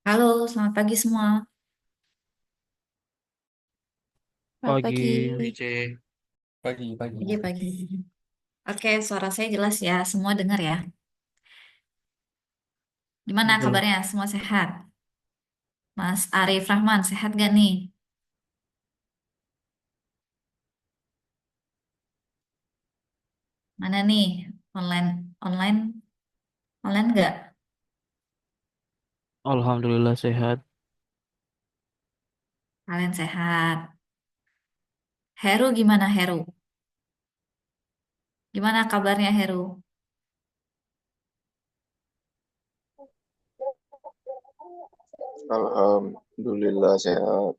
Halo, selamat pagi semua. Selamat Pagi, pagi. Pagi, pagi, pagi. Pagi, pagi. Oke, suara saya jelas ya. Semua dengar ya. Gimana jelas. kabarnya? Semua sehat? Mas Arif Rahman, sehat gak nih? Mana nih? Online, online, online nggak? Alhamdulillah sehat. Kalian sehat. Heru gimana Heru? Gimana kabarnya Heru? Alhamdulillah sehat.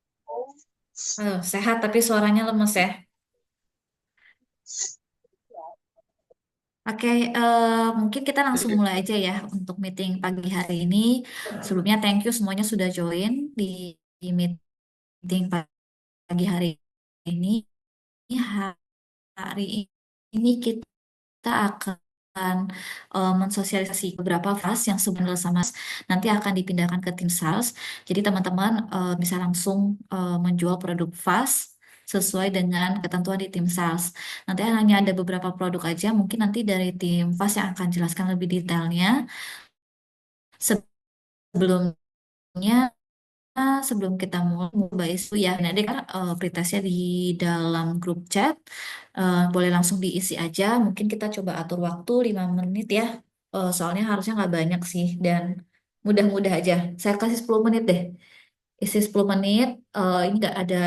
Sehat tapi suaranya lemes ya. Oke, mungkin kita langsung mulai aja ya untuk meeting pagi hari ini. Sebelumnya thank you semuanya sudah join di meeting pagi hari ini. Hari ini kita akan mensosialisasi beberapa fast yang sebenarnya sama nanti akan dipindahkan ke tim sales. Jadi teman-teman bisa langsung menjual produk fast sesuai dengan ketentuan di tim sales. Nanti hanya ada beberapa produk aja, mungkin nanti dari tim fast yang akan jelaskan lebih detailnya. Sebelumnya sebelum kita mulai Mbak Isu ya, nanti kan pretestnya di dalam grup chat. Boleh langsung diisi aja. Mungkin kita coba atur waktu 5 menit ya. Soalnya harusnya nggak banyak sih dan mudah-mudah aja. Saya kasih 10 menit deh. Isi 10 menit. Ini nggak ada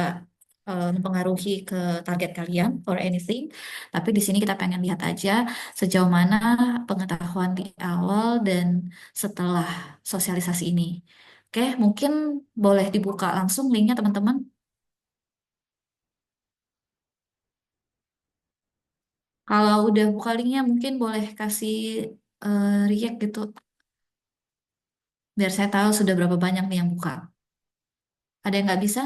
mempengaruhi ke target kalian or anything. Tapi di sini kita pengen lihat aja sejauh mana pengetahuan di awal dan setelah sosialisasi ini. Oke, mungkin boleh dibuka langsung linknya teman-teman. Kalau udah buka linknya mungkin boleh kasih react gitu. Biar saya tahu sudah berapa banyak nih yang buka. Ada yang nggak bisa?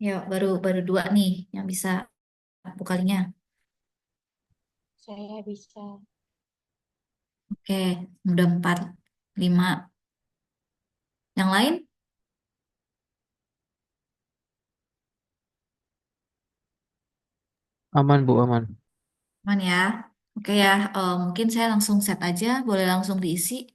Ya, baru baru dua nih yang bisa buka linknya. Saya bisa. Oke, udah empat, lima. Yang lain? Aman Bu, aman. Aman ya. Oke ya, mungkin saya langsung set aja. Boleh langsung diisi.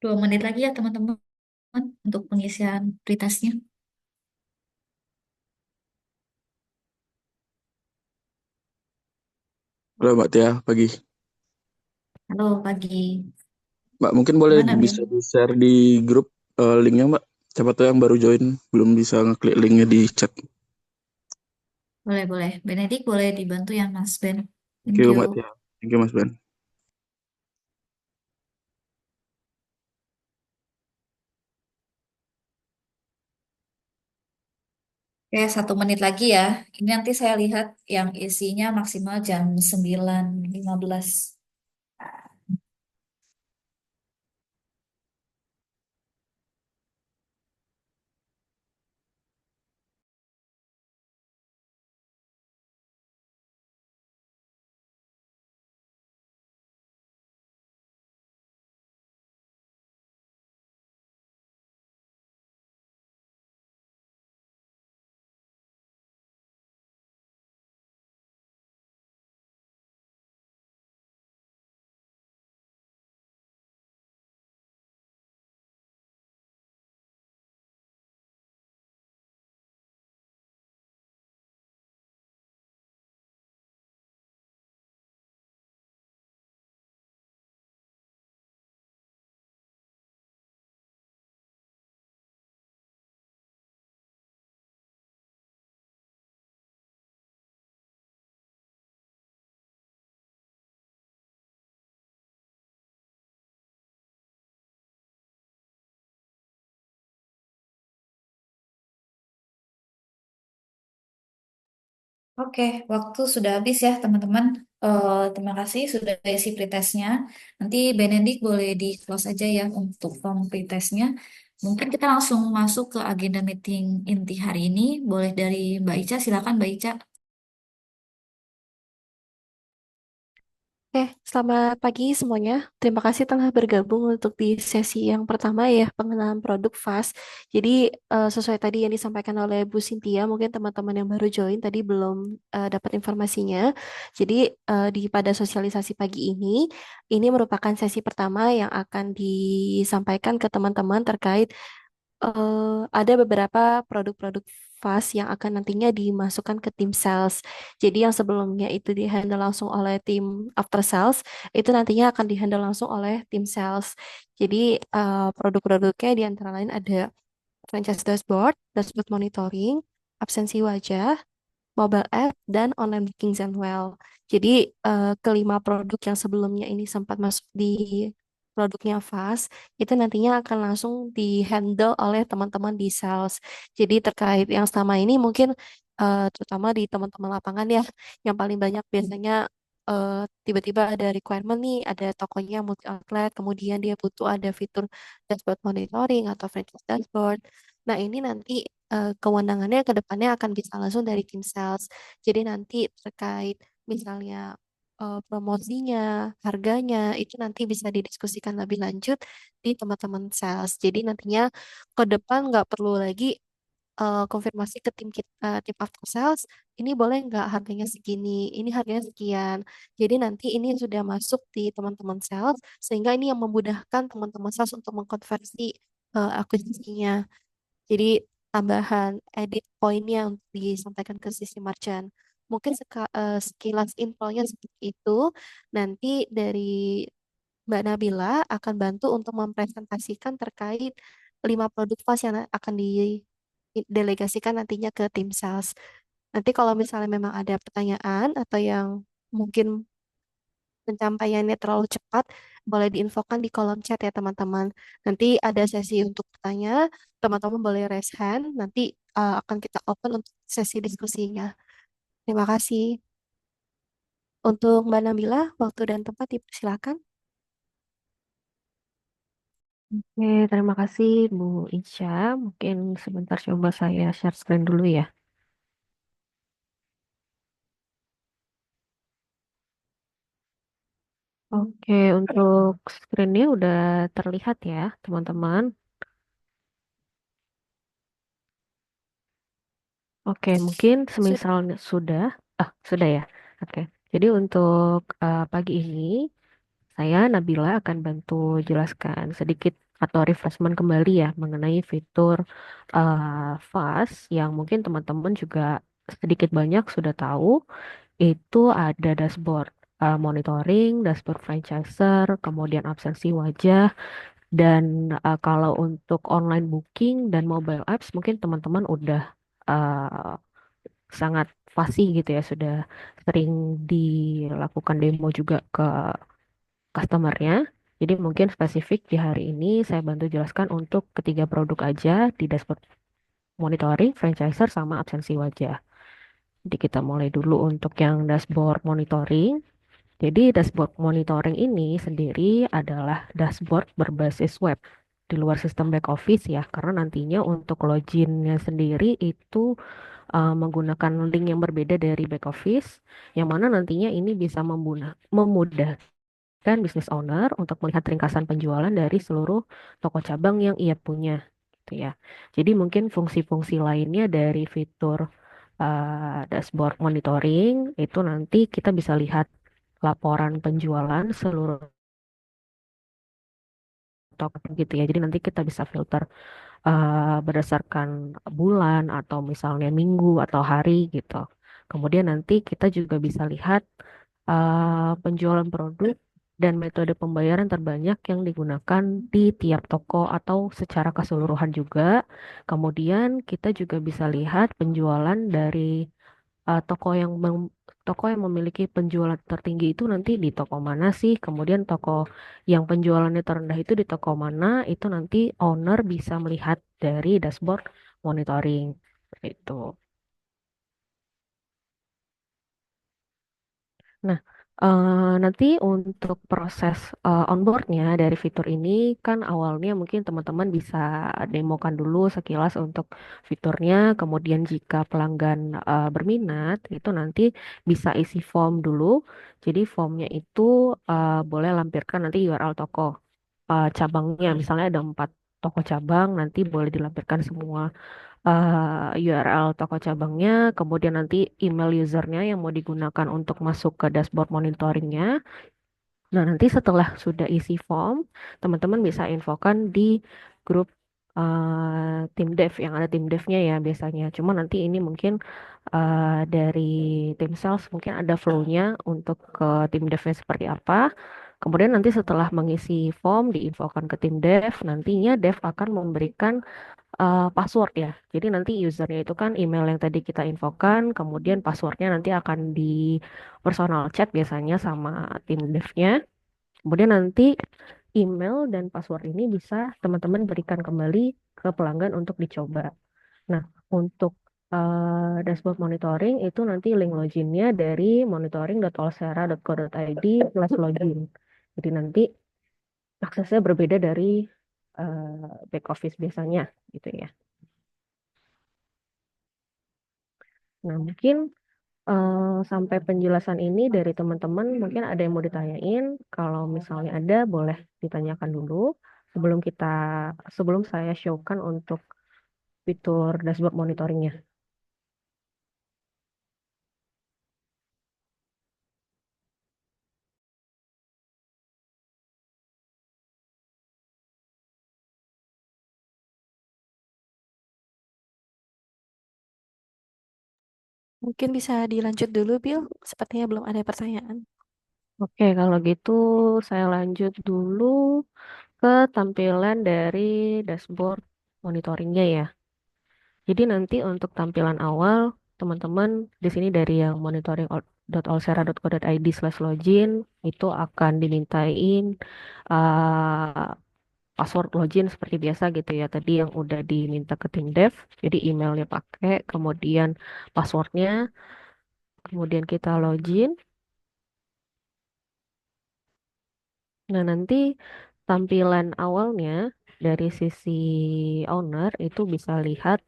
2 menit lagi ya teman-teman untuk pengisian pretestnya. Halo Mbak Tia, pagi. Halo pagi. Mbak mungkin boleh Gimana bisa Ben? di-share di grup linknya Mbak. Siapa tuh yang baru join belum bisa ngeklik linknya di chat. Boleh boleh. Benedik boleh dibantu ya Mas Ben. Thank Thank you you. Mbak Tia. Thank you Mas Ben. Oke, 1 menit lagi ya. Ini nanti saya lihat yang isinya maksimal jam 9:15. Oke, waktu sudah habis ya teman-teman. Terima kasih sudah isi pretestnya. Nanti Benedik boleh di close aja ya untuk form pretestnya. Mungkin kita langsung masuk ke agenda meeting inti hari ini. Boleh dari Mbak Ica, silakan Mbak Ica. Oke, selamat pagi semuanya. Terima kasih telah bergabung untuk di sesi yang pertama ya, pengenalan produk FAS. Jadi sesuai tadi yang disampaikan oleh Bu Cynthia, mungkin teman-teman yang baru join tadi belum dapat informasinya. Jadi di pada sosialisasi pagi ini merupakan sesi pertama yang akan disampaikan ke teman-teman terkait ada beberapa produk-produk fast yang akan nantinya dimasukkan ke tim sales. Jadi yang sebelumnya itu dihandle langsung oleh tim after sales, itu nantinya akan dihandle langsung oleh tim sales. Jadi produk-produknya di antara lain ada franchise dashboard, dashboard monitoring, absensi wajah, mobile app, dan online booking Zenwell. Jadi kelima produk yang sebelumnya ini sempat masuk di produknya Fast, itu nantinya akan langsung di-handle oleh teman-teman di sales. Jadi terkait yang selama ini mungkin terutama di teman-teman lapangan ya, yang paling banyak biasanya tiba-tiba ada requirement nih, ada tokonya multi outlet, kemudian dia butuh ada fitur dashboard monitoring atau franchise dashboard. Nah, ini nanti kewenangannya ke depannya akan bisa langsung dari tim sales. Jadi nanti terkait misalnya promosinya, harganya, itu nanti bisa didiskusikan lebih lanjut di teman-teman sales. Jadi nantinya ke depan nggak perlu lagi konfirmasi ke tim kita, tim after sales, ini boleh nggak harganya segini, ini harganya sekian. Jadi nanti ini sudah masuk di teman-teman sales, sehingga ini yang memudahkan teman-teman sales untuk mengkonversi akuisisinya. Jadi tambahan edit poinnya untuk disampaikan ke sisi merchant. Mungkin sekilas infonya seperti itu. Nanti dari Mbak Nabila akan bantu untuk mempresentasikan terkait 5 produk FAS yang akan didelegasikan nantinya ke tim sales. Nanti kalau misalnya memang ada pertanyaan atau yang mungkin pencapaiannya terlalu cepat, boleh diinfokan di kolom chat ya teman-teman. Nanti ada sesi untuk bertanya, teman-teman boleh raise hand, nanti akan kita open untuk sesi diskusinya. Terima kasih. Untuk Mbak Nabila, waktu dan tempat dipersilakan. Oke, terima kasih Bu Isya. Mungkin sebentar coba saya share screen dulu ya. Oke, untuk screennya udah terlihat ya, teman-teman. Oke, mungkin Sudah. semisalnya sudah. Sudah ya. Oke, jadi untuk pagi ini saya Nabila akan bantu jelaskan sedikit atau refreshment kembali ya mengenai fitur Fast yang mungkin teman-teman juga sedikit banyak sudah tahu. Itu ada dashboard monitoring, dashboard franchiser, kemudian absensi wajah, dan kalau untuk online booking dan mobile apps mungkin teman-teman udah uh, sangat fasih gitu ya, sudah sering dilakukan demo juga ke customernya. Jadi mungkin spesifik di hari ini saya bantu jelaskan untuk ketiga produk aja di dashboard monitoring, franchiser, sama absensi wajah. Jadi kita mulai dulu untuk yang dashboard monitoring. Jadi dashboard monitoring ini sendiri adalah dashboard berbasis web di luar sistem back office ya, karena nantinya untuk loginnya sendiri itu menggunakan link yang berbeda dari back office, yang mana nantinya ini bisa memudahkan business owner untuk melihat ringkasan penjualan dari seluruh toko cabang yang ia punya, gitu ya. Jadi mungkin fungsi-fungsi lainnya dari fitur dashboard monitoring itu nanti kita bisa lihat laporan penjualan seluruh toko gitu ya. Jadi nanti kita bisa filter berdasarkan bulan atau misalnya minggu atau hari gitu. Kemudian nanti kita juga bisa lihat penjualan produk dan metode pembayaran terbanyak yang digunakan di tiap toko atau secara keseluruhan juga. Kemudian kita juga bisa lihat penjualan dari toko yang memiliki penjualan tertinggi itu nanti di toko mana sih? Kemudian toko yang penjualannya terendah itu di toko mana? Itu nanti owner bisa melihat dari dashboard monitoring itu. Nah, nanti untuk proses onboardnya dari fitur ini kan awalnya mungkin teman-teman bisa demokan dulu sekilas untuk fiturnya. Kemudian jika pelanggan berminat, itu nanti bisa isi form dulu. Jadi formnya itu boleh lampirkan nanti URL toko cabangnya. Misalnya ada 4 toko cabang, nanti boleh dilampirkan semua URL toko cabangnya, kemudian nanti email usernya yang mau digunakan untuk masuk ke dashboard monitoringnya. Nah, nanti setelah sudah isi form, teman-teman bisa infokan di grup tim dev yang ada tim devnya ya biasanya. Cuma nanti ini mungkin dari tim sales mungkin ada flow-nya untuk ke tim devnya seperti apa. Kemudian nanti setelah mengisi form diinfokan ke tim dev, nantinya dev akan memberikan password ya. Jadi nanti usernya itu kan email yang tadi kita infokan, kemudian passwordnya nanti akan di personal chat biasanya sama tim devnya. Kemudian nanti email dan password ini bisa teman-teman berikan kembali ke pelanggan untuk dicoba. Nah, untuk dashboard monitoring itu nanti link loginnya dari monitoring.olsera.co.id/login. Jadi nanti aksesnya berbeda dari back office biasanya gitu ya. Nah, mungkin sampai penjelasan ini dari teman-teman mungkin ada yang mau ditanyain. Kalau misalnya ada, boleh ditanyakan dulu sebelum sebelum saya showkan untuk fitur dashboard monitoringnya. Mungkin bisa dilanjut dulu, Bill. Sepertinya belum ada pertanyaan. Oke, kalau gitu saya lanjut dulu ke tampilan dari dashboard monitoringnya ya. Jadi nanti untuk tampilan awal, teman-teman di sini dari yang monitoring.olsera.co.id/login itu akan dimintain uh, password login seperti biasa gitu ya. Tadi yang udah diminta ke tim dev, jadi emailnya pakai, kemudian passwordnya, kemudian kita login. Nah, nanti tampilan awalnya dari sisi owner itu bisa lihat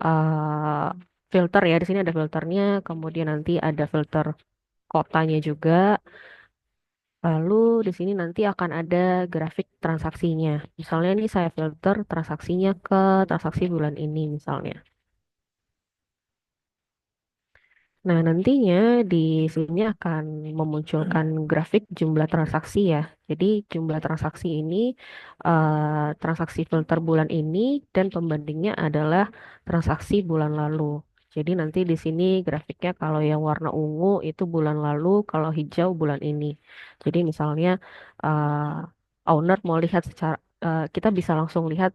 uh, filter ya. Di sini ada filternya, kemudian nanti ada filter kotanya juga. Lalu di sini nanti akan ada grafik transaksinya. Misalnya ini saya filter transaksinya ke transaksi bulan ini misalnya. Nah, nantinya di sini akan memunculkan grafik jumlah transaksi ya. Jadi jumlah transaksi ini, transaksi filter bulan ini dan pembandingnya adalah transaksi bulan lalu. Jadi nanti di sini grafiknya kalau yang warna ungu itu bulan lalu, kalau hijau bulan ini. Jadi misalnya owner mau lihat secara, kita bisa langsung lihat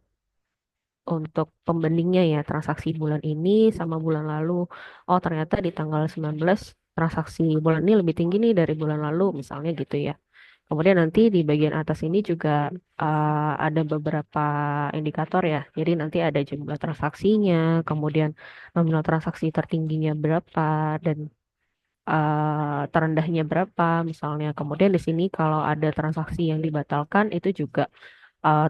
untuk pembandingnya ya transaksi bulan ini sama bulan lalu. Oh, ternyata di tanggal 19 transaksi bulan ini lebih tinggi nih dari bulan lalu misalnya gitu ya. Kemudian nanti di bagian atas ini juga ada beberapa indikator ya. Jadi nanti ada jumlah transaksinya, kemudian nominal transaksi tertingginya berapa dan terendahnya berapa misalnya. Kemudian di sini kalau ada transaksi yang dibatalkan itu juga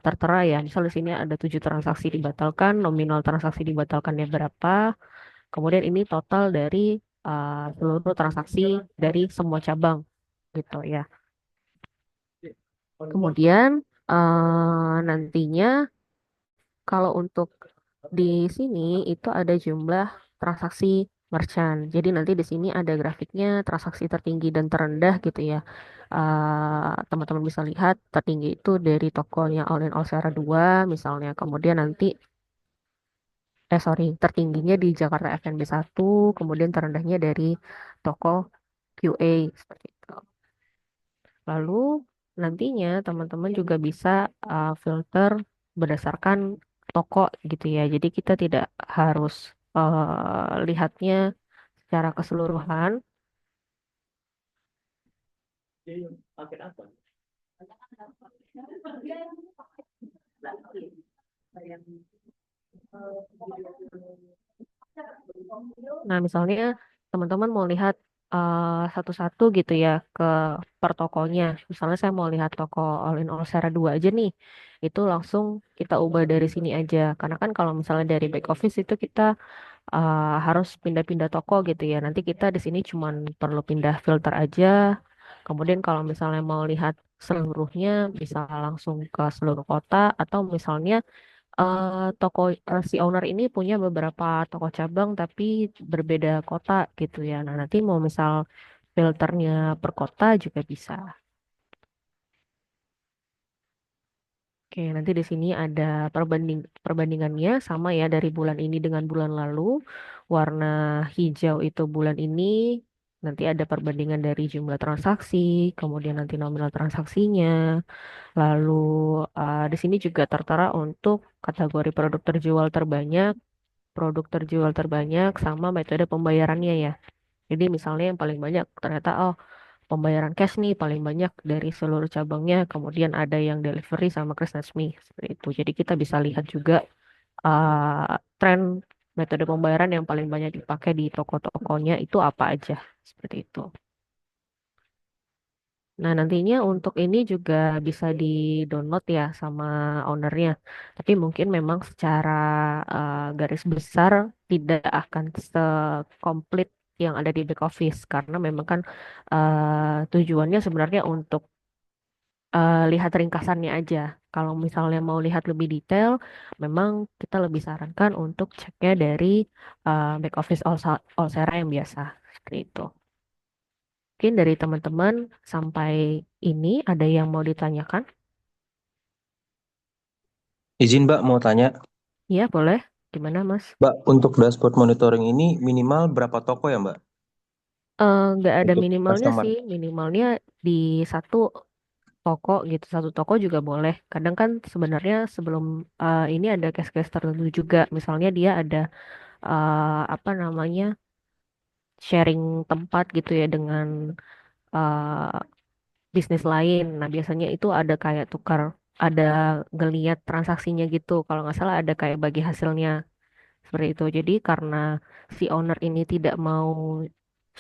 tertera ya. Misal di sini ada 7 transaksi dibatalkan, nominal transaksi dibatalkannya berapa. Kemudian ini total dari seluruh transaksi dari semua cabang gitu ya. Kemudian nantinya kalau untuk di sini itu ada jumlah transaksi merchant. Jadi nanti di sini ada grafiknya transaksi tertinggi dan terendah gitu ya. Teman-teman bisa lihat tertinggi itu dari tokonya All in All Secara 2 misalnya. Kemudian nanti tertingginya di Jakarta FNB 1, kemudian terendahnya dari toko QA seperti itu. Lalu nantinya teman-teman juga bisa filter berdasarkan toko gitu ya. Jadi kita tidak harus lihatnya secara keseluruhan. Nah, misalnya teman-teman mau lihat satu-satu gitu ya ke per tokonya. Misalnya saya mau lihat toko All in All Secara 2 aja nih. Itu langsung kita ubah dari sini aja. Karena kan kalau misalnya dari back office itu kita harus pindah-pindah toko gitu ya. Nanti kita di sini cuman perlu pindah filter aja. Kemudian kalau misalnya mau lihat seluruhnya bisa langsung ke seluruh kota atau misalnya toko si owner ini punya beberapa toko cabang tapi berbeda kota gitu ya. Nah, nanti mau misal filternya per kota juga bisa. Oke, nanti di sini ada perbandingannya sama ya dari bulan ini dengan bulan lalu. Warna hijau itu bulan ini. Nanti ada perbandingan dari jumlah transaksi, kemudian nanti nominal transaksinya. Lalu di sini juga tertera untuk kategori produk terjual terbanyak sama metode pembayarannya ya. Jadi misalnya yang paling banyak ternyata pembayaran cash nih paling banyak dari seluruh cabangnya, kemudian ada yang delivery sama Krisnasmi seperti itu. Jadi kita bisa lihat juga tren metode pembayaran yang paling banyak dipakai di toko-tokonya itu apa aja seperti itu. Nah, nantinya untuk ini juga bisa di-download ya sama ownernya. Tapi mungkin memang secara garis besar tidak akan sekomplit yang ada di back office karena memang kan tujuannya sebenarnya untuk lihat ringkasannya aja. Kalau misalnya mau lihat lebih detail, memang kita lebih sarankan untuk ceknya dari back office Allsera yang biasa seperti itu. Mungkin dari teman-teman sampai ini ada yang mau ditanyakan? Izin Mbak mau tanya, Iya, boleh. Gimana, Mas? Mbak untuk dashboard monitoring ini minimal berapa toko ya Mbak Nggak ada untuk minimalnya customer? sih. Minimalnya di satu toko gitu. Satu toko juga boleh. Kadang kan sebenarnya sebelum ini ada case-case tertentu juga. Misalnya dia ada apa namanya sharing tempat gitu ya dengan eh, bisnis lain. Nah, biasanya itu ada kayak tukar, ada ngeliat transaksinya gitu. Kalau nggak salah ada kayak bagi hasilnya seperti itu. Jadi karena si owner ini tidak mau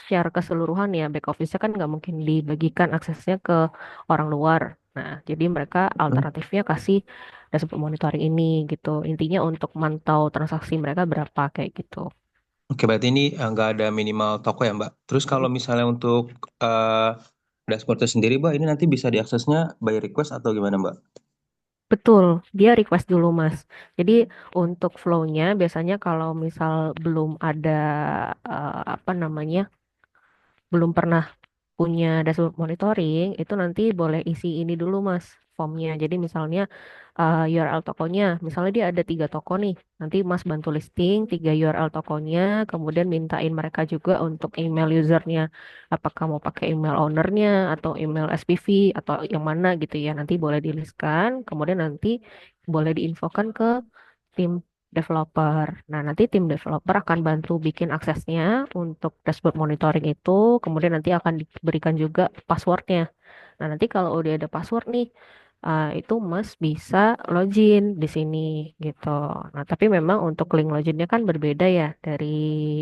share keseluruhan ya, back office-nya kan nggak mungkin dibagikan aksesnya ke orang luar. Nah, jadi mereka Hmm. alternatifnya kasih dashboard monitoring ini gitu. Intinya untuk mantau transaksi mereka berapa kayak gitu. Oke, berarti ini nggak ada minimal toko ya Mbak. Terus kalau misalnya untuk dashboardnya sendiri Mbak, ini nanti bisa diaksesnya by request atau gimana Mbak? Betul, dia request dulu Mas. Jadi untuk flow-nya biasanya kalau misal belum ada apa namanya, belum pernah punya dashboard monitoring, itu nanti boleh isi ini dulu Mas, formnya. Jadi misalnya URL tokonya, misalnya dia ada 3 toko nih, nanti Mas bantu listing 3 URL tokonya, kemudian mintain mereka juga untuk email usernya, apakah mau pakai email ownernya atau email SPV atau yang mana gitu ya, nanti boleh di-listkan, kemudian nanti boleh diinfokan ke tim developer. Nah, nanti tim developer akan bantu bikin aksesnya untuk dashboard monitoring itu, kemudian nanti akan diberikan juga passwordnya. Nah, nanti kalau udah ada password nih, itu Mas bisa login di sini gitu. Nah, tapi memang untuk link loginnya kan berbeda ya dari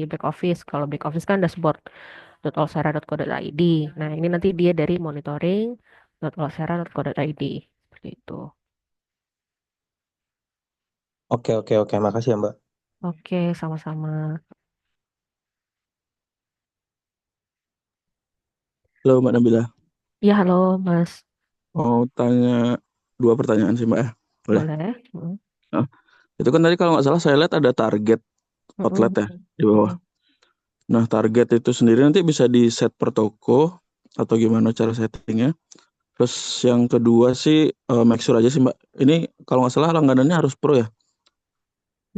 back office. Kalau back office kan dashboard.olsera.co.id. Nah, ini nanti dia dari monitoring.olsera.co.id. Seperti itu. Oke, oke, oke. Makasih ya, Mbak. Oke, sama-sama. Halo Mbak Nabila, Ya, halo Mas. mau tanya 2 pertanyaan sih Mbak ya, boleh? Boleh? Mm, Nah, itu kan tadi kalau nggak salah saya lihat ada target outlet mm, ya di bawah. mm. Nah, target itu sendiri nanti bisa di set per toko atau gimana cara settingnya? Terus yang kedua sih make sure aja sih Mbak. Ini kalau nggak salah langganannya harus pro ya,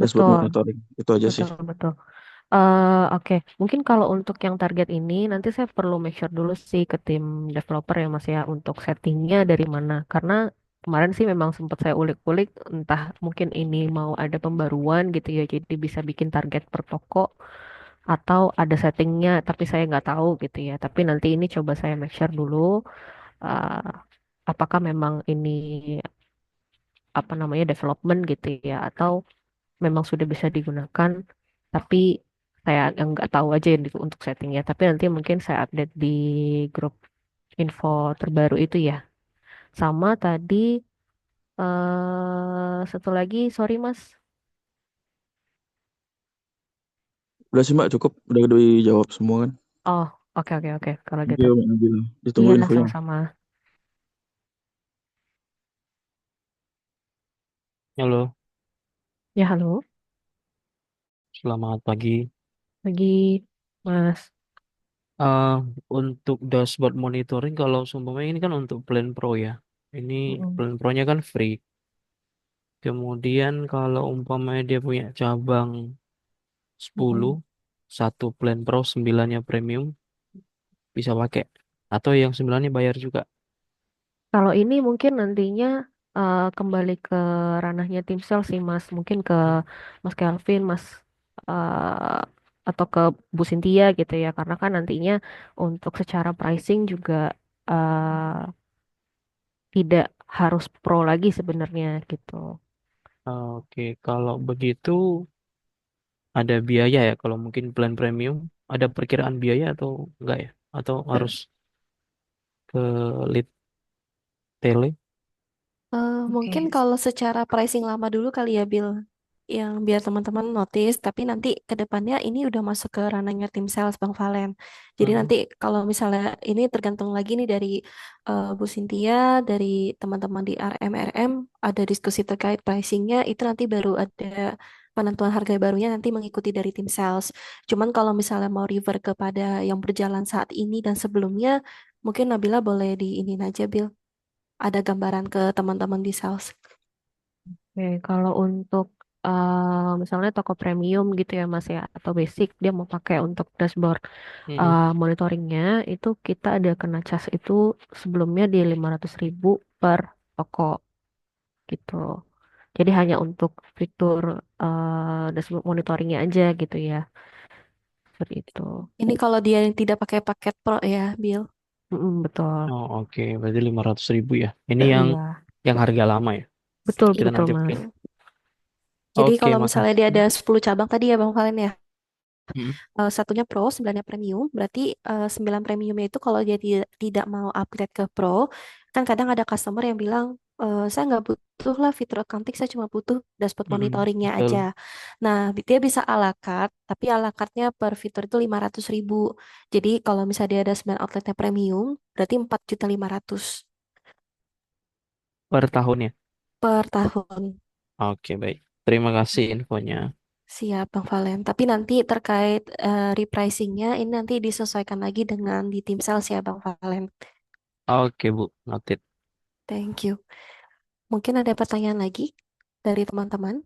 dashboard Betul, monitoring. Itu aja sih. betul, betul. Oke, mungkin kalau untuk yang target ini nanti saya perlu make sure dulu sih ke tim developer ya Mas ya untuk settingnya dari mana. Karena kemarin sih memang sempat saya ulik-ulik entah mungkin ini mau ada pembaruan gitu ya, jadi bisa bikin target per toko atau ada settingnya tapi saya nggak tahu gitu ya. Tapi nanti ini coba saya make sure dulu uh, apakah memang ini apa namanya development gitu ya atau memang sudah bisa digunakan tapi saya yang nggak tahu aja untuk settingnya tapi nanti mungkin saya update di grup info terbaru itu ya sama tadi satu lagi sorry Mas. Udah sih Mbak, cukup. Udah dijawab semua kan. Oh, oke, oke, oke, kalau Thank gitu you Mbak Nabila. Ditunggu iya infonya. sama-sama. Halo, Ya, halo selamat pagi. lagi Mas. Eh untuk dashboard monitoring, kalau seumpamanya ini kan untuk plan pro ya. Ini Mm-mm, plan pro-nya kan free. Kemudian kalau umpamanya dia punya cabang mm-mm. 10, satu plan pro, 9-nya premium, bisa pakai. Atau yang 9-nya bayar juga. Kalau ini mungkin nantinya kembali ke ranahnya tim sales sih Mas, mungkin ke Mas Kelvin, Mas eh, atau ke Bu Cynthia gitu ya, karena kan nantinya untuk secara pricing juga eh, tidak harus pro lagi sebenarnya gitu. Oke, kalau begitu ada biaya ya. Kalau mungkin plan premium, ada perkiraan biaya atau enggak ya? Atau harus ke lead tele? Mungkin Oke. kalau secara pricing lama dulu kali ya, Bill, yang biar teman-teman notice, tapi nanti ke depannya ini udah masuk ke ranahnya tim sales Bang Valen. Jadi Hmm. nanti kalau misalnya ini tergantung lagi nih dari Bu Cynthia, dari teman-teman di RM, ada diskusi terkait pricingnya, itu nanti baru ada penentuan harga barunya nanti mengikuti dari tim sales. Cuman kalau misalnya mau refer kepada yang berjalan saat ini dan sebelumnya, mungkin Nabila boleh di ini aja, Bill, ada gambaran ke teman-teman di sales. Oke, kalau untuk misalnya toko premium gitu ya Mas ya, atau basic dia mau pakai untuk dashboard Mm-mm. monitoringnya itu kita ada kena cas itu sebelumnya di 500.000 per toko gitu. Jadi hanya untuk fitur dashboard monitoringnya aja gitu ya. Seperti itu. Ini kalau dia yang tidak pakai paket Pro ya, Bill. Mm-mm, betul. Oh, oke, berarti 500.000 ya. Ini Iya, yang harga lama ya. betul Kita betul nanti Mas. update. Jadi Oke, kalau misalnya dia ada makasih. 10 cabang tadi ya Bang Valen ya, Mm-mm. satunya Pro, 9-nya Premium, berarti 9 Premiumnya itu kalau dia tidak mau upgrade ke Pro, kan kadang ada customer yang bilang, saya nggak butuh lah fitur accounting, saya cuma butuh dashboard Mm-mm. monitoringnya aja. Betul. Nah, dia bisa ala carte, tapi ala carte-nya per fitur itu 500.000. Jadi kalau misalnya dia ada 9 outletnya Premium, berarti 4.500.000. Per tahun ya. per tahun. Oke, baik. Terima kasih infonya. Siap, Bang Valen. Tapi nanti terkait repricingnya, ini nanti disesuaikan lagi dengan di tim sales ya, Bang Valen. Oke, Bu. Noted. Thank you. Mungkin ada pertanyaan lagi dari teman-teman?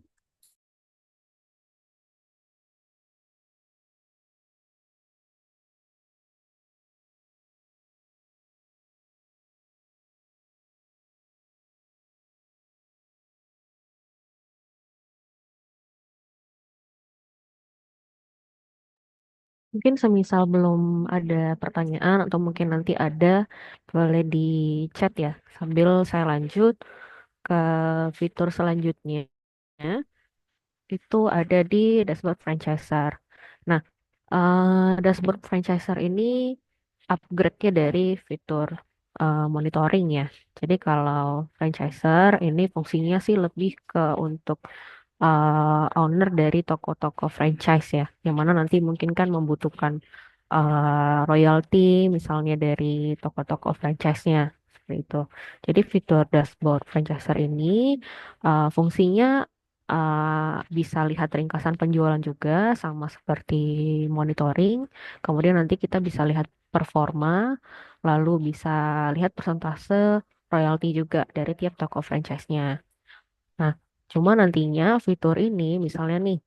Mungkin semisal belum ada pertanyaan atau mungkin nanti ada, boleh di chat ya, sambil saya lanjut ke fitur selanjutnya. Itu ada di dashboard franchiser. Nah, dashboard franchiser ini upgrade-nya dari fitur monitoring ya. Jadi kalau franchiser ini fungsinya sih lebih ke untuk owner dari toko-toko franchise ya, yang mana nanti mungkin kan membutuhkan royalti misalnya dari toko-toko franchise-nya seperti itu. Jadi fitur dashboard franchiser ini fungsinya bisa lihat ringkasan penjualan juga sama seperti monitoring. Kemudian nanti kita bisa lihat performa, lalu bisa lihat persentase royalti juga dari tiap toko franchise-nya. Nah, cuma nantinya fitur ini misalnya nih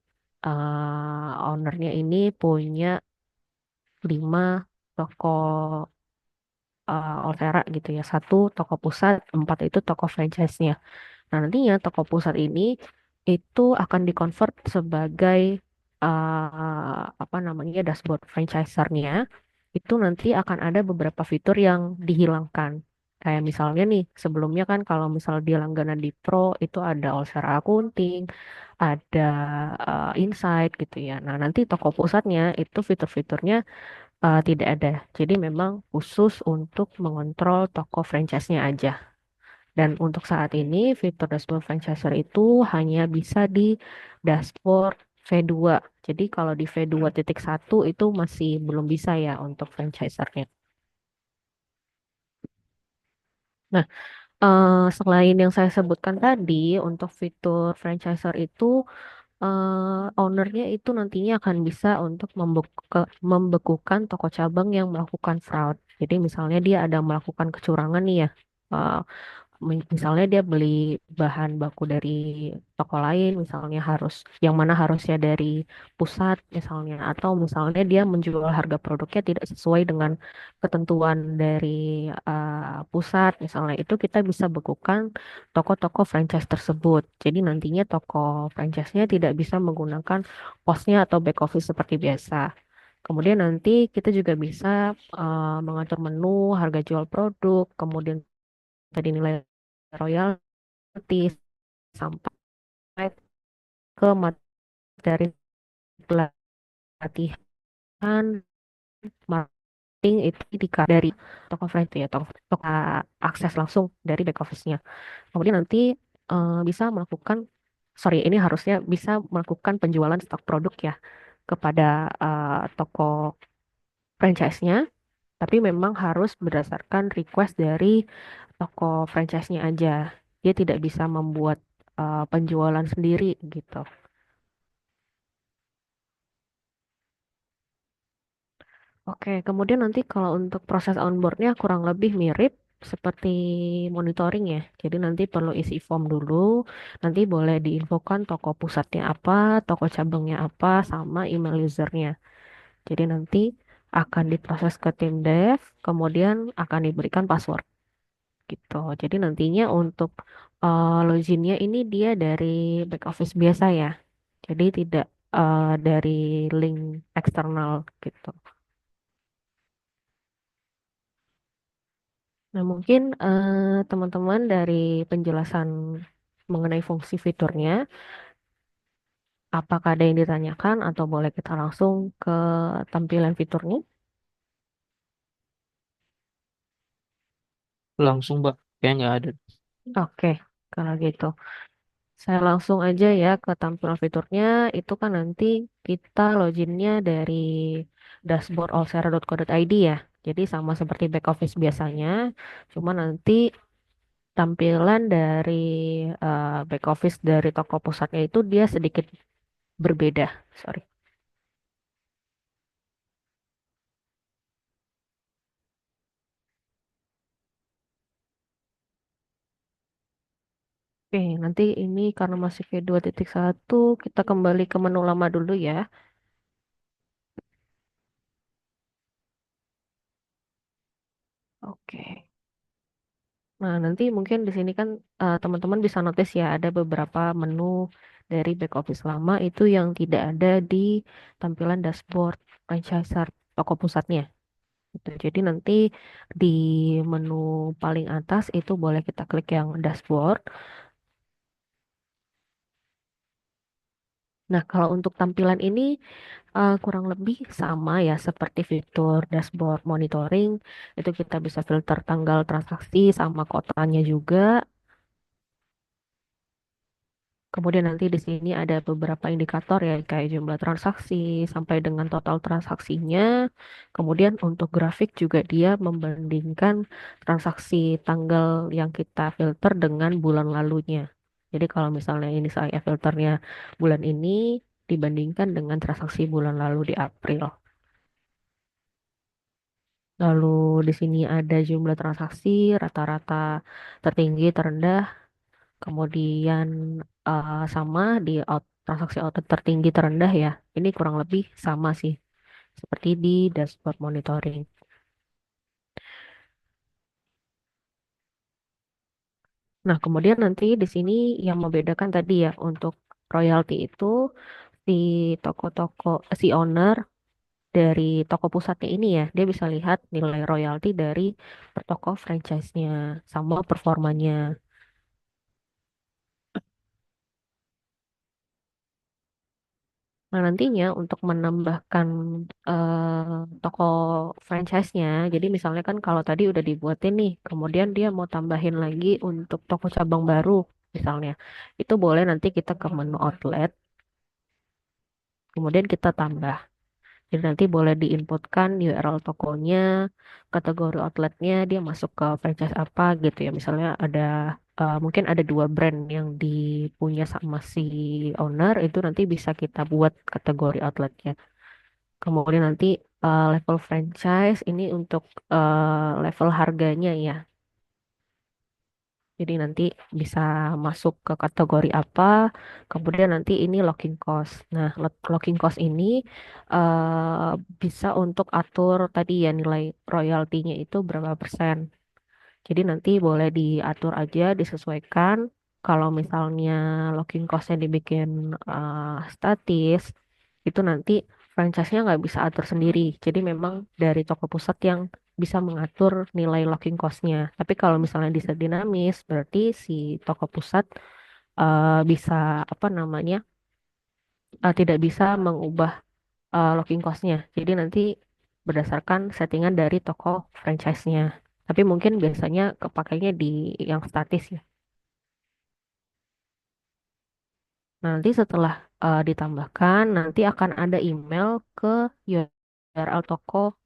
ownernya ini punya 5 toko Oltera gitu ya. Satu toko pusat, 4 itu toko franchise-nya. Nah, nantinya toko pusat ini itu akan dikonvert sebagai apa namanya dashboard franchiser-nya. Itu nanti akan ada beberapa fitur yang dihilangkan. Kayak misalnya nih, sebelumnya kan kalau misal dia langganan di Pro itu ada Olsera Accounting, ada Insight gitu ya. Nah, nanti toko pusatnya itu fitur-fiturnya tidak ada. Jadi memang khusus untuk mengontrol toko franchise-nya aja. Dan untuk saat ini fitur dashboard franchiser itu hanya bisa di dashboard V2. Jadi kalau di V2.1 itu masih belum bisa ya untuk franchisernya. Nah, selain yang saya sebutkan tadi, untuk fitur franchiser itu ownernya itu nantinya akan bisa untuk membekukan toko cabang yang melakukan fraud. Jadi misalnya dia ada melakukan kecurangan nih ya. eh, Misalnya dia beli bahan baku dari toko lain, misalnya harus yang mana harusnya dari pusat misalnya, atau misalnya dia menjual harga produknya tidak sesuai dengan ketentuan dari pusat, misalnya itu kita bisa bekukan toko-toko franchise tersebut. Jadi nantinya toko franchise-nya tidak bisa menggunakan posnya atau back office seperti biasa. Kemudian nanti kita juga bisa mengatur menu, harga jual produk, kemudian tadi nilai royalti sampai ke materi pelatihan marketing itu dari toko franchise ya toko akses langsung dari back office-nya. Kemudian nanti bisa melakukan sorry ini harusnya bisa melakukan penjualan stok produk ya kepada toko franchise-nya, tapi memang harus berdasarkan request dari toko franchise-nya aja. Dia tidak bisa membuat penjualan sendiri gitu. Oke, kemudian nanti kalau untuk proses onboardnya kurang lebih mirip seperti monitoring ya. Jadi nanti perlu isi form dulu, nanti boleh diinfokan toko pusatnya apa, toko cabangnya apa, sama email usernya. Jadi nanti akan diproses ke tim dev, kemudian akan diberikan password gitu. Jadi nantinya untuk loginnya ini dia dari back office biasa ya. Jadi tidak dari link eksternal gitu. Nah, mungkin teman-teman dari penjelasan mengenai fungsi fiturnya, apakah ada yang ditanyakan atau boleh kita langsung ke tampilan fiturnya? Langsung, Mbak. Kayaknya nggak ada. Oke, kalau gitu. Saya langsung aja ya ke tampilan fiturnya. Itu kan nanti kita loginnya dari dashboard allsera.co.id ya. Jadi sama seperti back office biasanya, cuma nanti tampilan dari back office dari toko pusatnya itu dia sedikit berbeda. Sorry. Oke, nanti ini karena masih V2.1, kita kembali ke menu lama dulu ya. Oke. Nah, nanti mungkin di sini kan teman-teman bisa notice ya ada beberapa menu dari back office lama itu yang tidak ada di tampilan dashboard franchiser toko pusatnya. Gitu. Jadi nanti di menu paling atas itu boleh kita klik yang dashboard. Nah, kalau untuk tampilan ini kurang lebih sama ya seperti fitur dashboard monitoring. Itu kita bisa filter tanggal transaksi sama kotanya juga. Kemudian nanti di sini ada beberapa indikator ya kayak jumlah transaksi sampai dengan total transaksinya. Kemudian untuk grafik juga dia membandingkan transaksi tanggal yang kita filter dengan bulan lalunya. Jadi kalau misalnya ini saya filternya bulan ini dibandingkan dengan transaksi bulan lalu di April. Lalu di sini ada jumlah transaksi rata-rata tertinggi, terendah. Kemudian sama di transaksi auto tertinggi terendah ya. Ini kurang lebih sama sih seperti di dashboard monitoring. Nah, kemudian nanti di sini yang membedakan tadi ya untuk royalti itu si toko-toko si owner dari toko pusatnya ini ya, dia bisa lihat nilai royalti dari per toko franchise-nya sama performanya. Nah, nantinya untuk menambahkan toko franchise-nya, jadi misalnya kan kalau tadi udah dibuatin nih, kemudian dia mau tambahin lagi untuk toko cabang baru, misalnya, itu boleh nanti kita ke menu outlet, kemudian kita tambah. Jadi nanti boleh diinputkan URL tokonya, kategori outletnya, dia masuk ke franchise apa gitu ya. Misalnya ada mungkin ada dua brand yang dipunya sama si owner, itu nanti bisa kita buat kategori outletnya. Kemudian nanti level franchise ini untuk level harganya ya. Jadi nanti bisa masuk ke kategori apa, kemudian nanti ini locking cost. Nah, locking cost ini eh, bisa untuk atur tadi ya nilai royaltinya itu berapa persen. Jadi nanti boleh diatur aja, disesuaikan. Kalau misalnya locking cost-nya dibikin statis, itu nanti franchise-nya nggak bisa atur sendiri. Jadi memang dari toko pusat yang bisa mengatur nilai locking cost-nya. Tapi kalau misalnya bisa dinamis, berarti si toko pusat bisa apa namanya tidak bisa mengubah locking cost-nya. Jadi nanti berdasarkan settingan dari toko franchise-nya. Tapi mungkin biasanya kepakainya di yang statis ya. Nah, nanti setelah ditambahkan, nanti akan ada email ke URL toko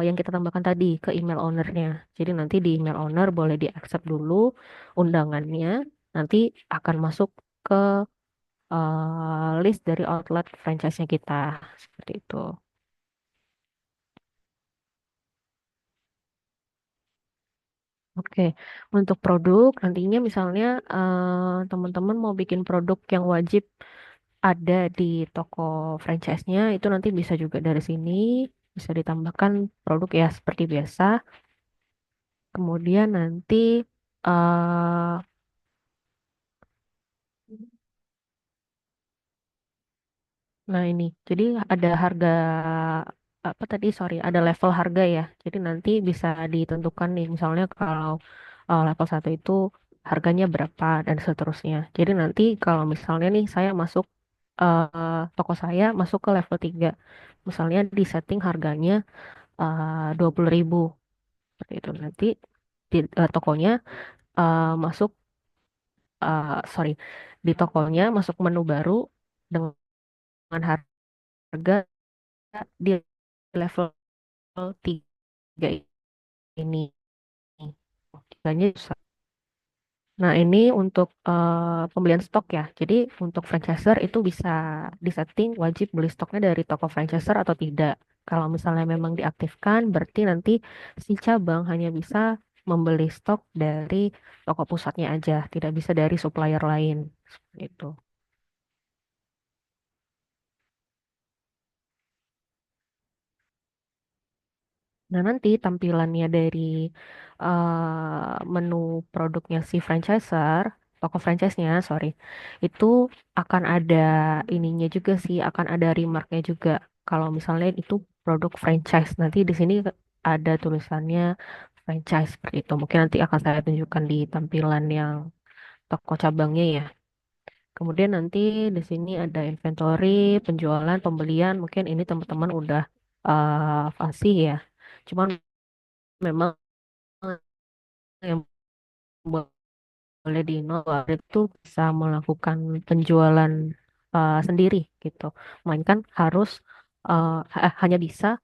yang kita tambahkan tadi ke email ownernya. Jadi nanti di email owner boleh di-accept dulu undangannya. Nanti akan masuk ke list dari outlet franchise-nya kita. Seperti itu. Oke, untuk produk nantinya misalnya teman-teman mau bikin produk yang wajib ada di toko franchise-nya itu nanti bisa juga dari sini bisa ditambahkan produk ya seperti biasa. Kemudian nanti eh nah ini jadi ada harga apa tadi sorry ada level harga ya. Jadi nanti bisa ditentukan nih misalnya kalau level satu itu harganya berapa dan seterusnya. Jadi nanti kalau misalnya nih saya masuk toko saya masuk ke level 3 misalnya di setting harganya 20.000 seperti itu nanti di tokonya masuk sorry di tokonya masuk menu baru dengan harga di level 3 ini harganya Nah, ini untuk pembelian stok ya. Jadi untuk franchiser itu bisa disetting wajib beli stoknya dari toko franchiser atau tidak. Kalau misalnya memang diaktifkan, berarti nanti si cabang hanya bisa membeli stok dari toko pusatnya aja, tidak bisa dari supplier lain. Seperti itu. Nah, nanti tampilannya dari menu produknya si franchiser, toko franchise-nya, sorry, itu akan ada ininya juga sih, akan ada remarknya juga. Kalau misalnya itu produk franchise, nanti di sini ada tulisannya franchise seperti itu. Mungkin nanti akan saya tunjukkan di tampilan yang toko cabangnya ya. Kemudian nanti di sini ada inventory, penjualan, pembelian. Mungkin ini teman-teman udah fasih ya. Cuman memang yang boleh di Innova itu bisa melakukan penjualan sendiri gitu. Melainkan harus hanya bisa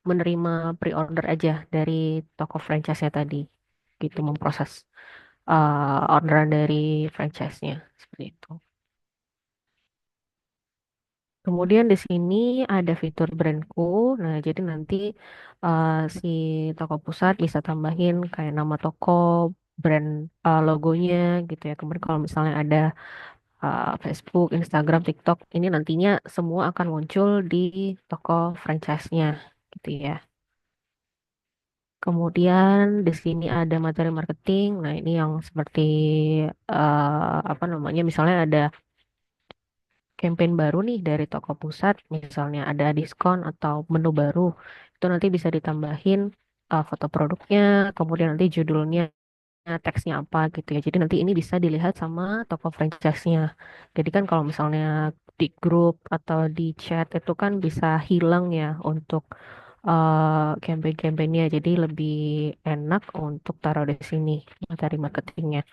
menerima pre-order aja dari toko franchise-nya tadi gitu memproses orderan dari franchise-nya seperti itu. Kemudian di sini ada fitur brandku. Nah, jadi nanti eh, si toko pusat bisa tambahin kayak nama toko, brand logonya gitu ya. Kemudian kalau misalnya ada Facebook, Instagram, TikTok, ini nantinya semua akan muncul di toko franchise-nya gitu ya. Kemudian di sini ada materi marketing. Nah, ini yang seperti apa namanya? Misalnya ada campaign baru nih dari toko pusat, misalnya ada diskon atau menu baru, itu nanti bisa ditambahin foto produknya, kemudian nanti judulnya, teksnya apa gitu ya. Jadi nanti ini bisa dilihat sama toko franchise-nya. Jadi kan kalau misalnya di grup atau di chat itu kan bisa hilang ya untuk campaign-campaignnya. Jadi lebih enak untuk taruh di sini materi marketingnya.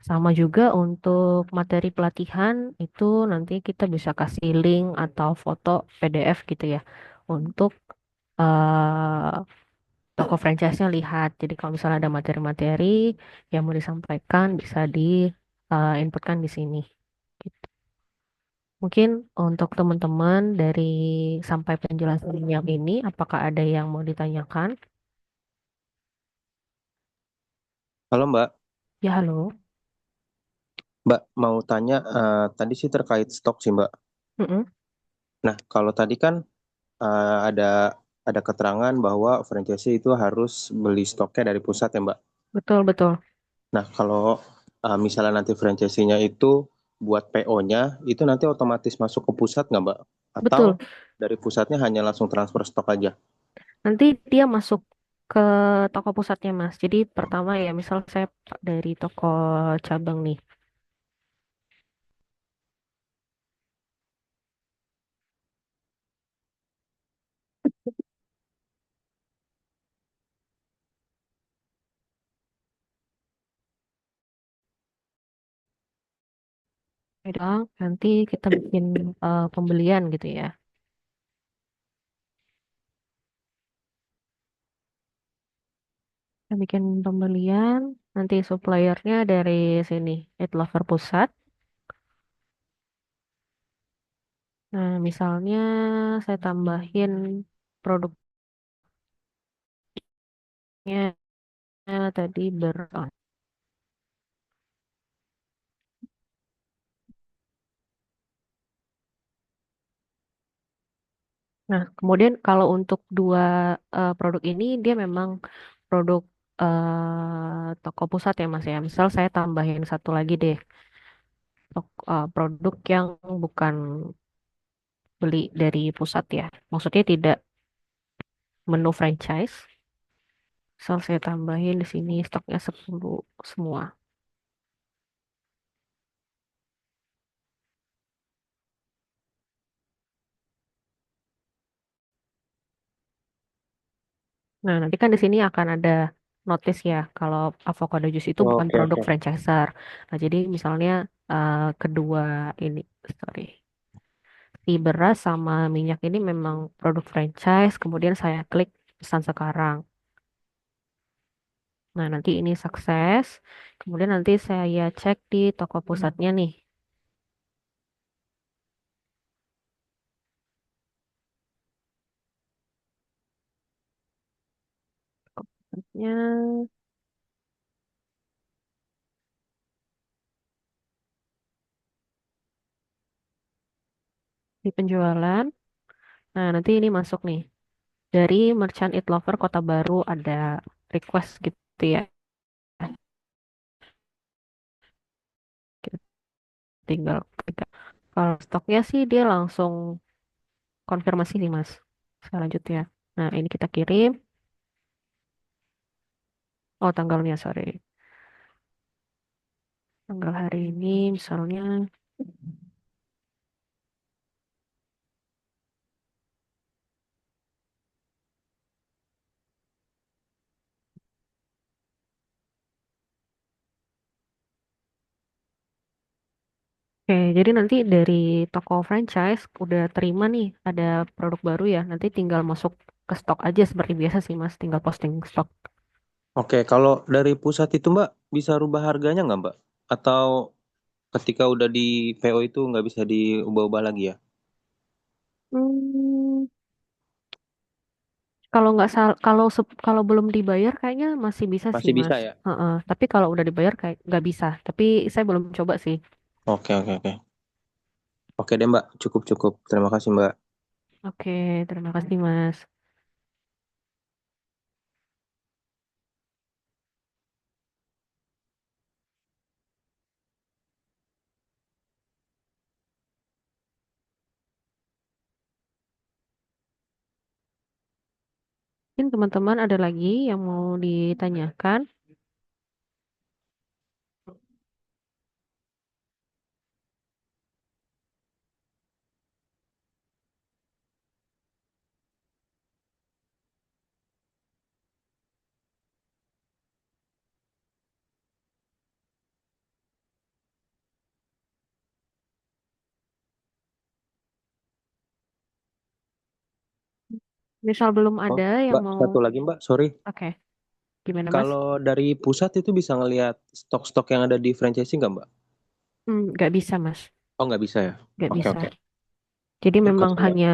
Sama juga untuk materi pelatihan itu nanti kita bisa kasih link atau foto PDF gitu ya untuk eh, toko franchise-nya lihat. Jadi kalau misalnya ada materi-materi yang mau disampaikan bisa di inputkan di sini. Gitu. Mungkin untuk teman-teman dari sampai penjelasan yang ini, apakah ada yang mau ditanyakan? Halo Mbak, Ya, halo. Mbak mau tanya tadi sih terkait stok sih Mbak. Mm-mm. Nah, kalau tadi kan ada keterangan bahwa franchise itu harus beli stoknya dari pusat ya Mbak. Betul, betul. Nah, kalau misalnya nanti franchise-nya itu buat PO-nya, itu nanti otomatis masuk ke pusat nggak Mbak? Atau Betul. dari pusatnya hanya langsung transfer stok aja? Nanti dia masuk ke toko pusatnya, Mas. Jadi pertama ya, misal saya dari toko cabang nih. Bang, nanti kita bikin pembelian gitu ya. Kita bikin pembelian, nanti suppliernya dari sini, Lover Pusat. Nah, misalnya saya tambahin produknya tadi Nah, kemudian kalau untuk dua produk ini dia memang produk toko pusat ya Mas ya. Misal saya tambahin satu lagi deh, produk yang bukan beli dari pusat ya. Maksudnya tidak menu franchise. Misal saya tambahin di sini stoknya 10 semua. Nah, nanti kan di sini akan ada notice ya kalau avocado juice itu bukan Oke, produk oke. franchiser. Nah, jadi misalnya kedua ini, sorry, si beras sama minyak ini memang produk franchise, kemudian saya klik pesan sekarang. Nah, nanti ini sukses. Kemudian nanti saya cek di toko pusatnya nih. Ya, di penjualan. Nah, nanti ini masuk nih. Dari Merchant Eat Lover Kota Baru ada request gitu ya. Kita tinggal klik. Kalau stoknya sih dia langsung konfirmasi nih Mas. Saya lanjut ya. Nah, ini kita kirim. Oh, tanggalnya, sorry. Tanggal hari ini misalnya. Oke, jadi nanti dari toko franchise udah terima nih ada produk baru ya. Nanti tinggal masuk ke stok aja seperti biasa sih Mas. Tinggal posting stok. Oke, kalau dari pusat itu Mbak bisa rubah harganya nggak Mbak? Atau ketika udah di PO itu nggak bisa diubah-ubah lagi ya? Hmm, kalau nggak salah, kalau belum dibayar kayaknya masih bisa sih Masih bisa Mas. ya? Heeh. Tapi kalau udah dibayar kayak nggak bisa. Tapi saya belum coba sih. Oke, oke, oke. Oke deh Mbak, cukup cukup. Terima kasih Mbak. Oke, terima kasih Mas. Mungkin teman-teman ada lagi yang mau ditanyakan. Misal belum Oh, ada yang Mbak, mau, satu lagi Mbak, sorry. oke, gimana Mas? Kalau dari pusat itu bisa ngelihat stok-stok yang ada di franchise nggak Mbak? Nggak bisa Mas, Oh nggak bisa ya? nggak Oke, bisa. oke. Jadi memang Makasih Mbak. hanya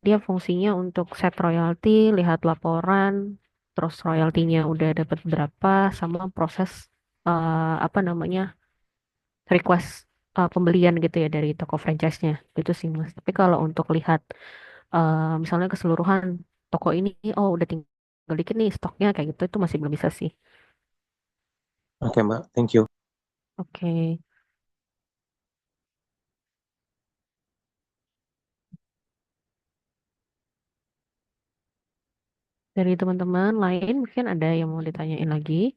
dia fungsinya untuk set royalti, lihat laporan, terus royaltinya udah dapat berapa, sama proses apa namanya request pembelian gitu ya dari toko franchise-nya. Itu sih Mas. Tapi kalau untuk lihat misalnya keseluruhan toko ini, oh udah tinggal dikit nih stoknya kayak gitu, itu masih belum bisa sih. Oke Mbak, thank you. Oke. Dari teman-teman lain mungkin ada yang mau ditanyain lagi.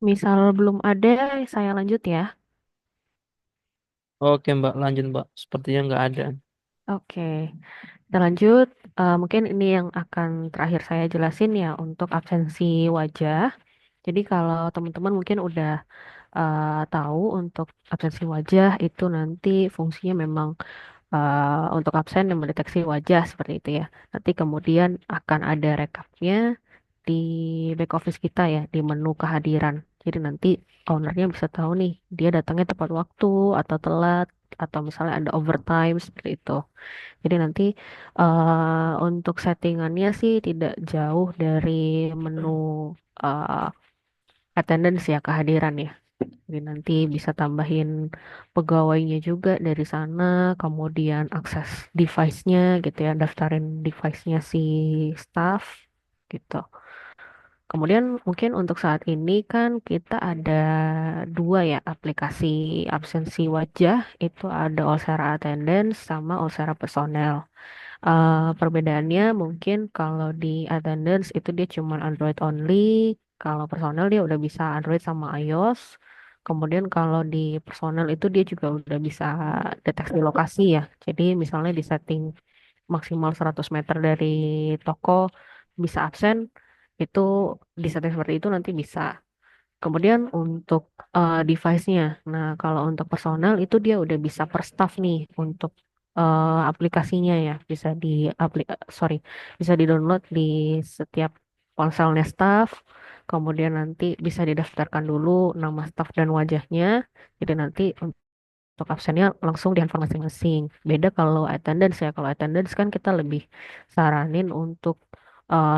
Misal belum ada, saya lanjut ya. Oke Mbak, lanjut Mbak. Sepertinya nggak ada. Oke, kita lanjut. Mungkin ini yang akan terakhir saya jelasin ya untuk absensi wajah. Jadi kalau teman-teman mungkin udah tahu untuk absensi wajah itu nanti fungsinya memang untuk absen yang mendeteksi wajah seperti itu ya. Nanti kemudian akan ada rekapnya di back office kita ya, di menu kehadiran. Jadi nanti ownernya bisa tahu nih, dia datangnya tepat waktu atau telat, atau misalnya ada overtime seperti itu. Jadi nanti untuk settingannya sih tidak jauh dari menu uh, attendance ya, kehadiran ya. Jadi nanti bisa tambahin pegawainya juga dari sana, kemudian akses device-nya gitu ya, daftarin device-nya si staff gitu. Kemudian mungkin untuk saat ini kan kita ada dua ya aplikasi absensi wajah, itu ada Olsera Attendance sama Olsera Personel. Perbedaannya mungkin kalau di attendance itu dia cuma Android only, kalau personal dia udah bisa Android sama iOS. Kemudian kalau di personal itu dia juga udah bisa deteksi lokasi ya. Jadi misalnya di setting maksimal 100 meter dari toko bisa absen, itu di setting seperti itu nanti bisa. Kemudian untuk device-nya. Nah, kalau untuk personal itu dia udah bisa per staff nih untuk aplikasinya ya. Bisa di sorry, bisa di-download di setiap ponselnya staff. Kemudian nanti bisa didaftarkan dulu nama staff dan wajahnya. Jadi nanti untuk absennya langsung di handphone masing-masing. Beda kalau attendance ya. Kalau attendance kan kita lebih saranin untuk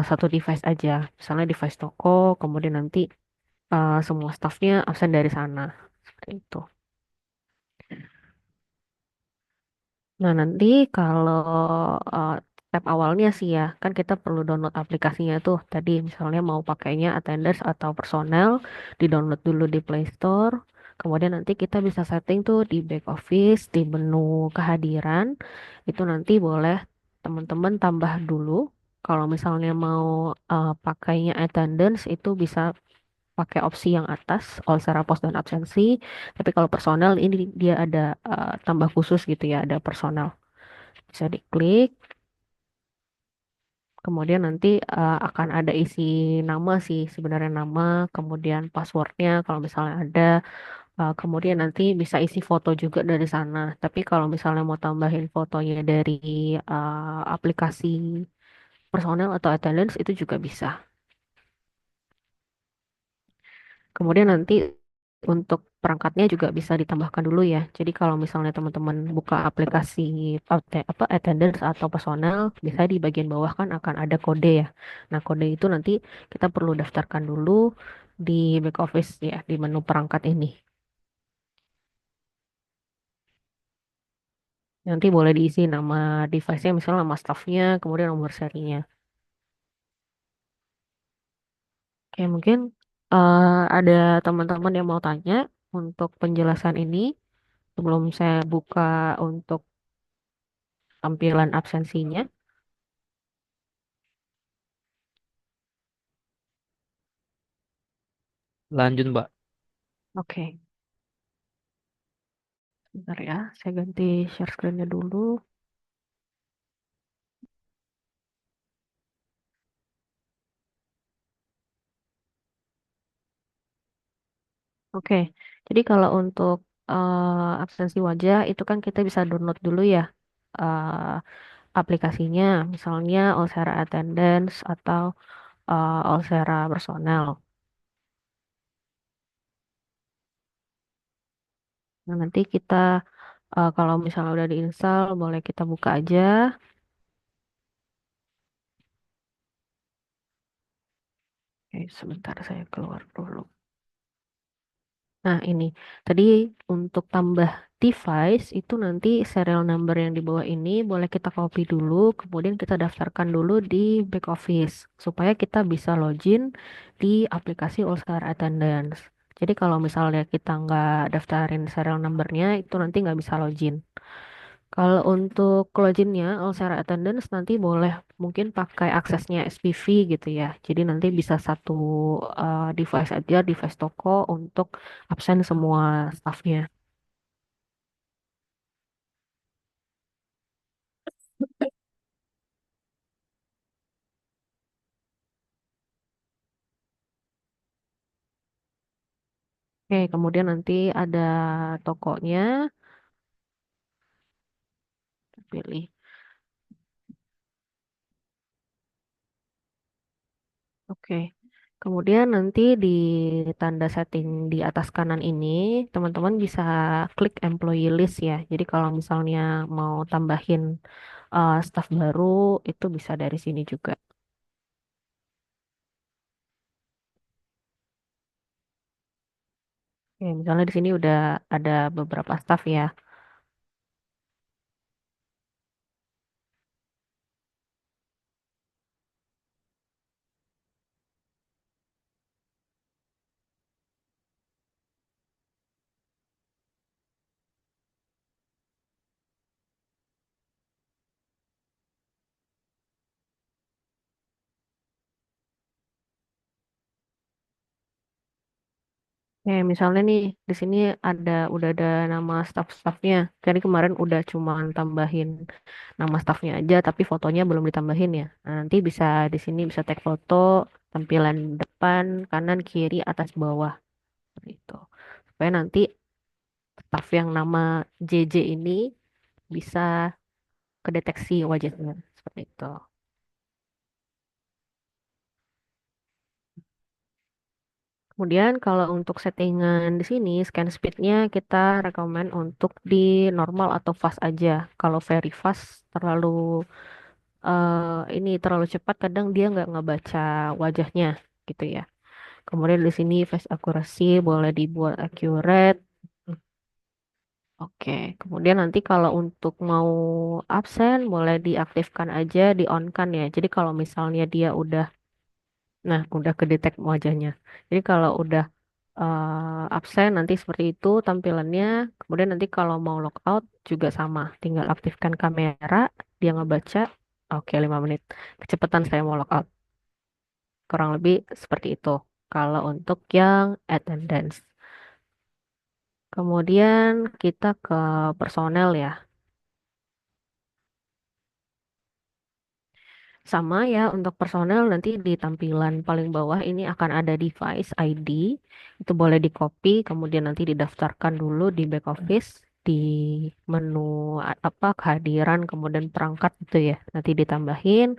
satu device aja. Misalnya device toko, kemudian nanti semua staffnya absen dari sana. Seperti itu. Nah, nanti kalau uh, step awalnya sih ya, kan kita perlu download aplikasinya tuh. Tadi misalnya mau pakainya attendance atau personel, di-download dulu di Play Store. Kemudian nanti kita bisa setting tuh di back office, di menu kehadiran. Itu nanti boleh teman-teman tambah dulu. Kalau misalnya mau pakainya attendance, itu bisa pakai opsi yang atas, all Serapos dan absensi. Tapi kalau personal ini dia ada tambah khusus gitu ya, ada personal. Bisa diklik, kemudian nanti akan ada isi nama sih, sebenarnya nama, kemudian passwordnya kalau misalnya ada, kemudian nanti bisa isi foto juga dari sana. Tapi kalau misalnya mau tambahin fotonya dari aplikasi personal atau attendance itu juga bisa. Kemudian nanti untuk perangkatnya juga bisa ditambahkan dulu ya. Jadi kalau misalnya teman-teman buka aplikasi attendance atau personal, bisa di bagian bawah kan akan ada kode ya. Nah, kode itu nanti kita perlu daftarkan dulu di back office ya, di menu perangkat ini. Nanti boleh diisi nama device-nya, misalnya nama staffnya, kemudian nomor serinya. Oke, mungkin ada teman-teman yang mau tanya untuk penjelasan ini sebelum saya buka untuk tampilan absensinya. Lanjut, Mbak. Oke, bentar ya. Saya ganti share screen-nya dulu. Oke, jadi kalau untuk absensi wajah itu kan kita bisa download dulu ya aplikasinya, misalnya Olsera Attendance atau Olsera Personal. Nah, nanti kita kalau misalnya udah diinstal, boleh kita buka aja. Oke, sebentar saya keluar dulu. Nah, ini tadi untuk tambah device itu nanti serial number yang di bawah ini boleh kita copy dulu, kemudian kita daftarkan dulu di back office supaya kita bisa login di aplikasi All Star Attendance. Jadi kalau misalnya kita nggak daftarin serial numbernya itu nanti nggak bisa login. Kalau untuk loginnya All Star Attendance nanti boleh mungkin pakai aksesnya SPV gitu ya. Jadi nanti bisa satu device aja, device toko untuk absen semua staffnya. Oke, kemudian nanti ada tokonya, pilih. Oke, kemudian nanti di tanda setting di atas kanan ini, teman-teman bisa klik employee list ya. Jadi kalau misalnya mau tambahin staff baru, itu bisa dari sini juga. Oke, misalnya di sini udah ada beberapa staff ya. Misalnya nih di sini udah ada nama staff-staffnya. Jadi kemarin udah cuma tambahin nama staffnya aja, tapi fotonya belum ditambahin ya. Nah, nanti bisa di sini bisa tag foto, tampilan depan, kanan, kiri, atas, bawah. seperti itu. Supaya nanti staff yang nama JJ ini bisa kedeteksi wajahnya seperti itu. Kemudian kalau untuk settingan di sini scan speednya kita rekomen untuk di normal atau fast aja. Kalau very fast terlalu ini terlalu cepat kadang dia nggak ngebaca wajahnya gitu ya. Kemudian di sini face accuracy boleh dibuat accurate. Oke, kemudian nanti kalau untuk mau absen boleh diaktifkan aja, di on kan ya. Jadi kalau misalnya dia udah kedetek wajahnya. Jadi kalau udah absen nanti seperti itu tampilannya. Kemudian nanti kalau mau logout juga sama, tinggal aktifkan kamera, dia ngebaca. Oke, 5 menit. Kecepatan saya mau logout. Kurang lebih seperti itu. Kalau untuk yang attendance. Kemudian kita ke personel ya. Sama ya, untuk personel nanti di tampilan paling bawah ini akan ada device ID. Itu boleh di copy, kemudian nanti didaftarkan dulu di back office di menu apa kehadiran, kemudian perangkat itu ya. Nanti ditambahin,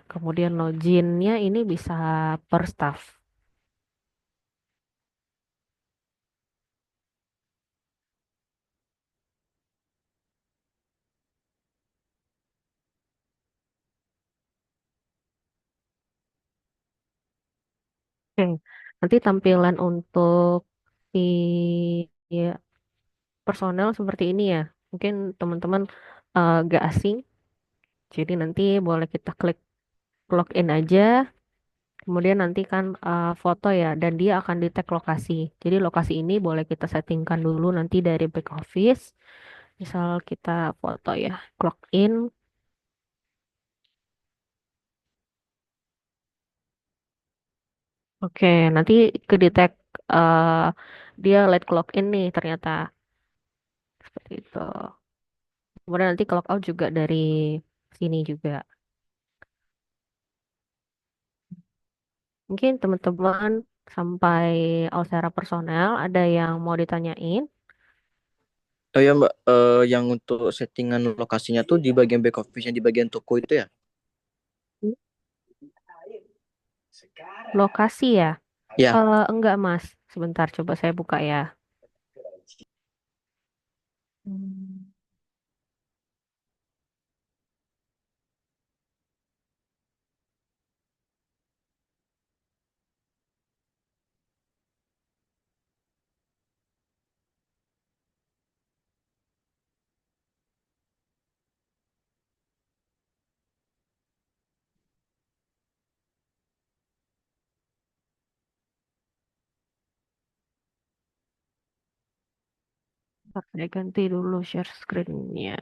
kemudian loginnya ini bisa per staff. Oke, nanti tampilan untuk si personel seperti ini ya. Mungkin teman-teman gak asing, jadi nanti boleh kita klik login aja. Kemudian nanti kan foto ya, dan dia akan detect lokasi. Jadi lokasi ini boleh kita settingkan dulu nanti dari back office. Misal kita foto ya, clock in. Oke, nanti ke detect eh, dia late clock in nih ternyata seperti itu. Kemudian nanti clock out juga dari sini juga. Mungkin teman-teman sampai Alsera personel ada yang mau ditanyain? Oh ya Mbak, yang untuk settingan lokasinya tuh di bagian back office-nya di bagian toko itu ya? Lokasi ya? Ya. Enggak Mas, sebentar coba saya buka ya. Hmm. Ntar saya ganti dulu share screen-nya.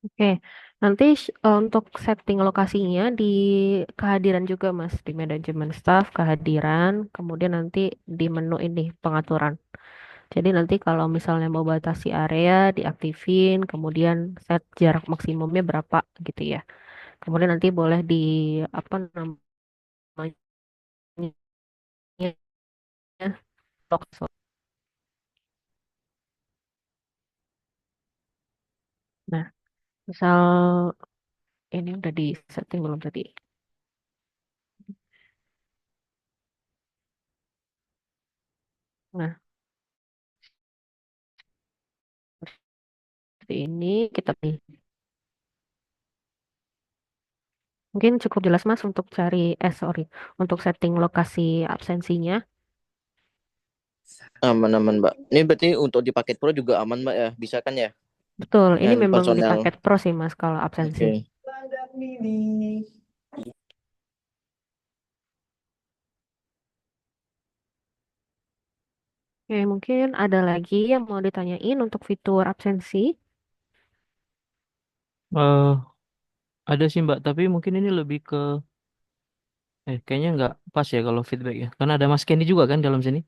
Oke, nanti untuk setting lokasinya di kehadiran juga Mas, di manajemen staff, kehadiran, kemudian nanti di menu ini pengaturan. Jadi nanti kalau misalnya mau batasi area diaktifin, kemudian set jarak maksimumnya berapa gitu ya. Kemudian nanti boleh di apa namanya lock. Nah, misal ini udah di setting belum tadi? Nah, seperti ini kita mungkin cukup jelas Mas untuk sorry, untuk setting lokasi absensinya. Aman-aman Mbak. Ini berarti untuk di paket Pro juga aman Mbak ya? Bisa kan ya? Betul, ini Yang memang di personel. paket Pro sih Mas kalau absensi. Oke. Oke, mungkin ada lagi yang mau ditanyain untuk fitur absensi. Eh, ada sih Mbak, tapi mungkin ini lebih ke kayaknya nggak pas ya kalau feedback ya. Karena ada Mas Kenny juga kan dalam sini.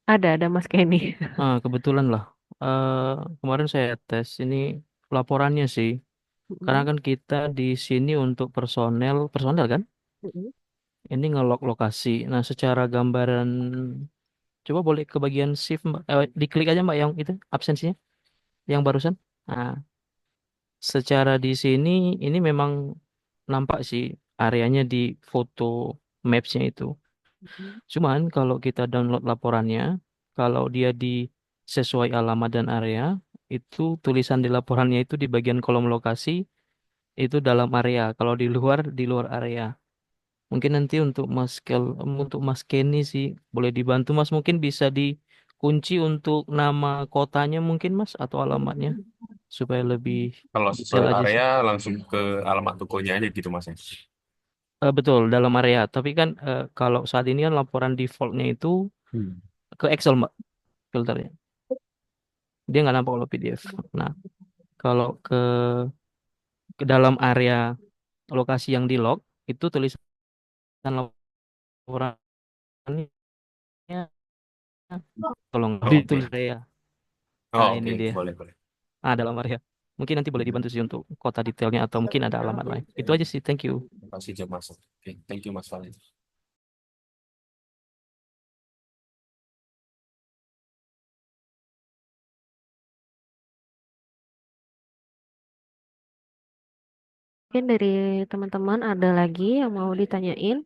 Ada Mas Kenny. Kebetulan lah. Kemarin saya tes ini laporannya sih. Karena Mm-mm. kan kita di sini untuk personel, personel kan, Mm-mm. ini ngelok lokasi. Nah, secara gambaran, coba boleh ke bagian shift, Mbak. Diklik aja Mbak yang itu absensinya, yang barusan. Nah, secara di sini ini memang nampak sih areanya di foto maps-nya itu. Mm-mm. Cuman kalau kita download laporannya, kalau dia di sesuai alamat dan area, itu tulisan di laporannya itu di bagian kolom lokasi itu dalam area. Kalau di luar area. Mungkin nanti untuk Mas Kenny sih boleh dibantu Mas, mungkin bisa dikunci untuk nama kotanya mungkin Mas atau alamatnya supaya lebih Kalau detail sesuai aja sih. area langsung ke alamat tokonya aja gitu mas ya. Betul dalam area. Tapi kan kalau saat ini kan laporan defaultnya itu Hmm. ke Excel Mbak filternya. Dia nggak nampak kalau PDF. Nah, kalau ke dalam area lokasi yang di log itu tulisan laporannya tolong Oh, ditulis oke. area. Oh, Nah, ini oke. dia. Boleh, boleh. Dalam area. Mungkin nanti boleh dibantu sih untuk kota detailnya atau mungkin ada alamat lain. Itu aja sih. Thank you. Terima kasih jam mas. Oke, thank you mas Valen. Mungkin dari teman-teman ada lagi yang mau ditanyain.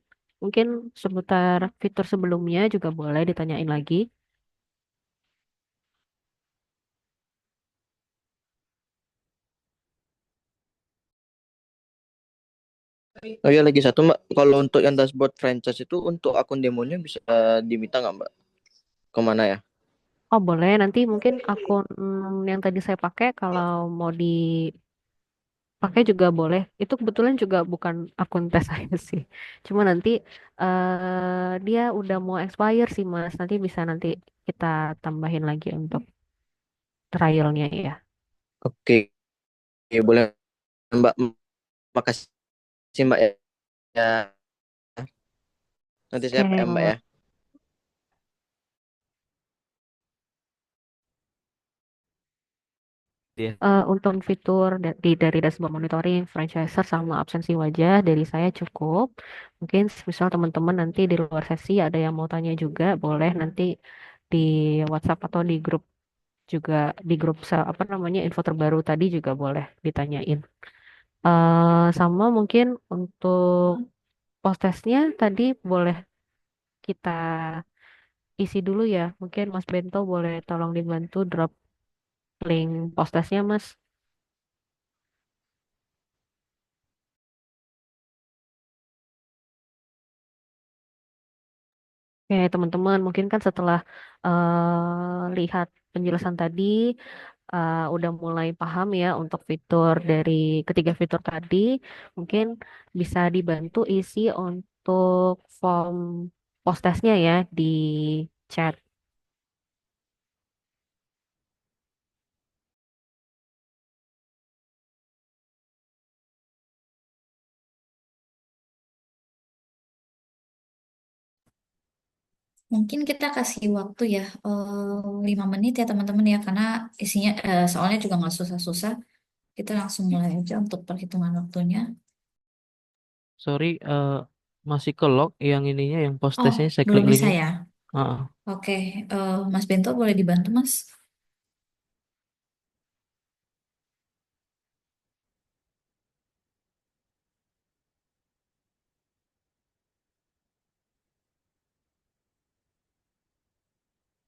Mungkin seputar fitur sebelumnya juga boleh ditanyain lagi. Oh ya lagi satu Mbak, kalau untuk yang dashboard franchise itu untuk akun demonya bisa diminta nggak Mbak? Kemana ya? Oh boleh, nanti mungkin akun yang tadi saya pakai kalau mau dipakai juga boleh. Itu kebetulan juga bukan akun tes saya sih. Cuma nanti dia udah mau expire sih Mas. Nanti bisa nanti kita tambahin lagi untuk trialnya ya. Oke, boleh Mbak. Makasih Mbak ya. Ya, nanti saya PM Mbak Oke. ya. Dia. Untuk fitur dari dashboard monitoring, franchiser sama absensi wajah dari saya cukup. Mungkin misal teman-teman nanti di luar sesi ada yang mau tanya juga, boleh nanti di WhatsApp atau di grup juga di grup apa namanya info terbaru tadi juga boleh ditanyain. Sama mungkin untuk post testnya tadi boleh kita isi dulu ya. Mungkin Mas Bento boleh tolong dibantu drop link post testnya Mas. Oke, teman-teman, mungkin kan setelah lihat penjelasan tadi, udah mulai paham ya untuk fitur dari ketiga fitur tadi. Mungkin bisa dibantu isi untuk form post testnya ya di chat. Mungkin kita kasih waktu ya 5 menit ya teman-teman ya karena isinya soalnya juga nggak susah-susah. Kita langsung mulai aja untuk perhitungan waktunya. Sorry, masih ke log yang ininya, yang post Oh, testnya saya klik belum bisa linknya. ya? Ah, Oke, Mas Bento boleh dibantu Mas?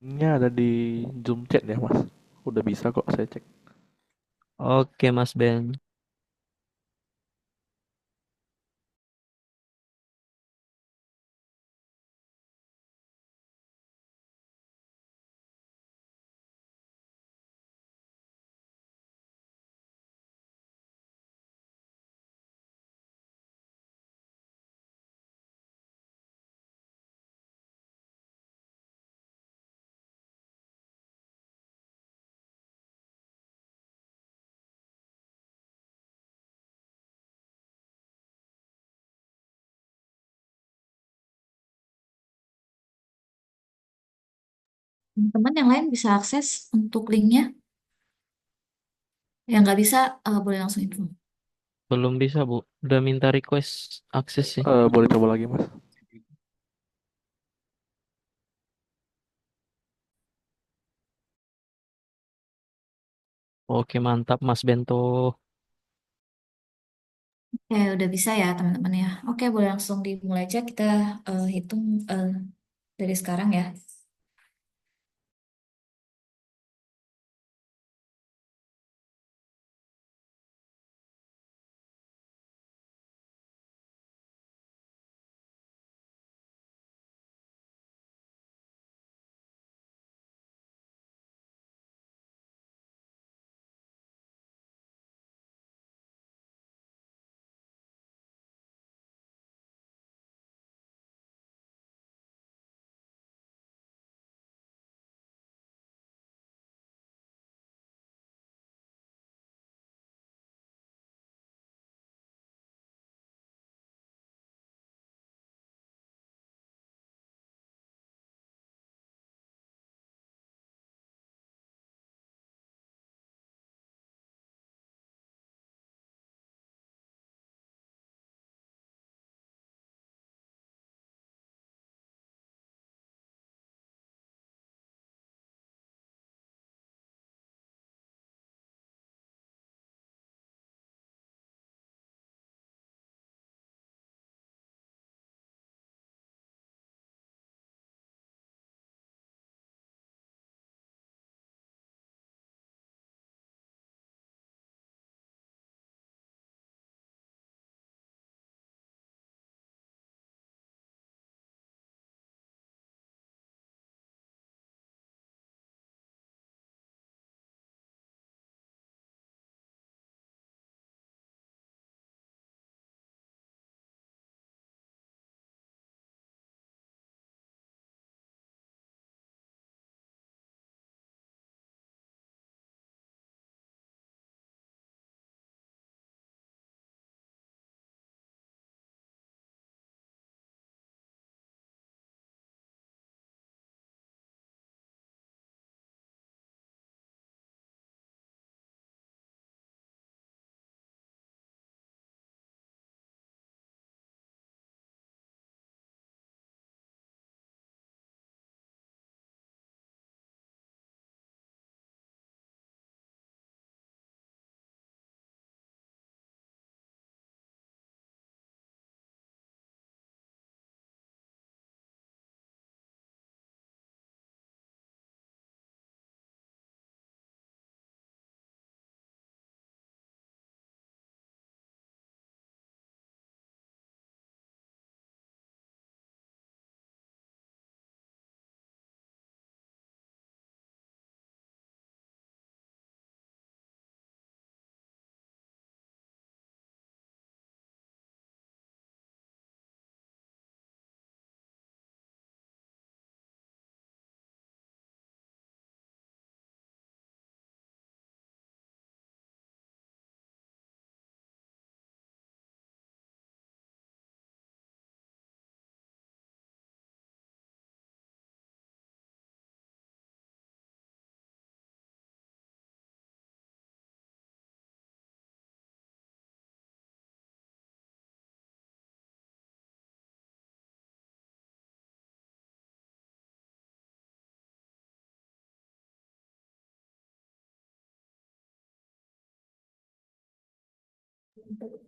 Ini ada di Zoom chat ya, Mas. Udah bisa kok saya cek. oke Mas Ben. Teman-teman yang lain bisa akses untuk linknya. Yang nggak bisa boleh langsung info. Belum bisa, Bu. Udah minta request akses sih. Boleh coba lagi Mas. Oke, mantap Mas Bento. Oke, udah bisa ya teman-teman ya. Oke, boleh langsung dimulai aja kita hitung dari sekarang ya.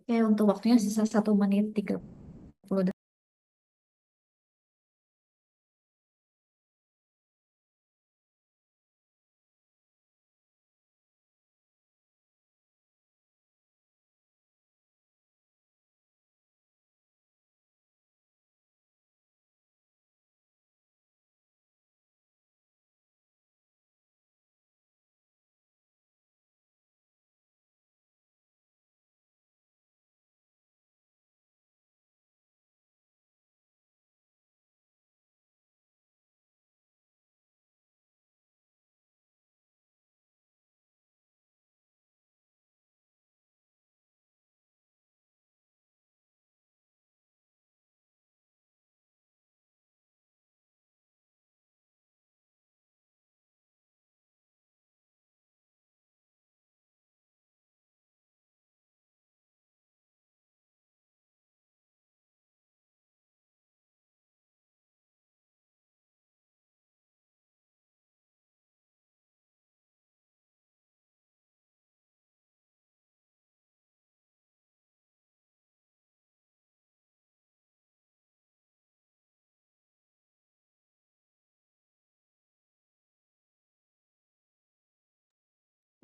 Oke, untuk waktunya sisa 1 menit 30 detik.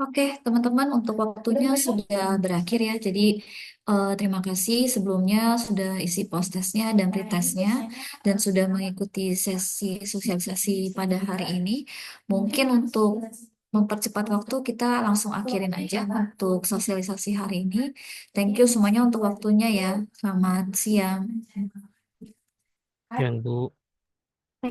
Oke, teman-teman, untuk waktunya sudah berakhir ya. Jadi, terima kasih sebelumnya sudah isi post testnya dan pretestnya dan sudah mengikuti sesi sosialisasi pada hari ini. Mungkin untuk mempercepat waktu, kita langsung akhirin aja untuk sosialisasi hari ini. Thank you semuanya untuk waktunya ya. Selamat siang. Yang Bu.